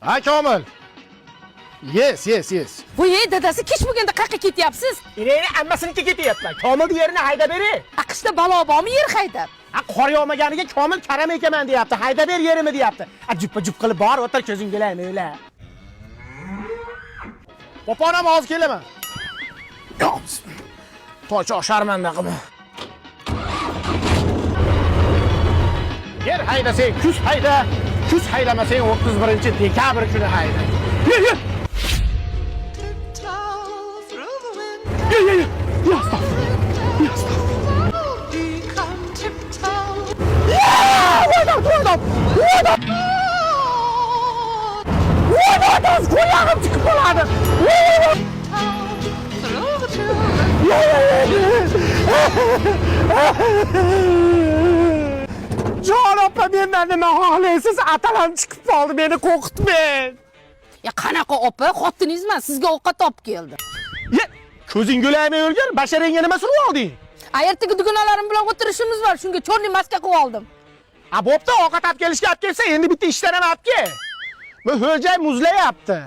Ha Komil. Yes. Bu dadasi kech bo'lganda qayerga ketyapsiz? Ireni ammasiniki ketyapman. Komil yerini hayda beri. Aqshda balo bormi yer haydab? Qor yog'maganiga Komil karam ekaman deyapti. Hayda ber yerimni deyapti. Juppa qilib bor, o'tir ko'zing bilan o'yla. Poponam hozir kelaman. To'choq sharmanda qilma. Yer haydasang kuz hayda, kuz haydamasang 31-dekabr kuni hayda. Yur. Kulağım çıkıp oladı. Can opa benden nima xohlaysiz? Atalam chiqib qoldi, meni qo'rqitmang. Ya qanaqa opa, xotiningizman, sizga ovqat olib keldi. Ko'zing go'lamay o'lgan, basharangga nima surib olding? Ertaga dugonalarim bilan o'tirishimiz bor, shunga cho'rni maska qilib oldim. Bo'pti, ovqat olib kelishga olib kelsa, endi bitta ishdan ham olib kel. Bu ho'jay muzlayapti.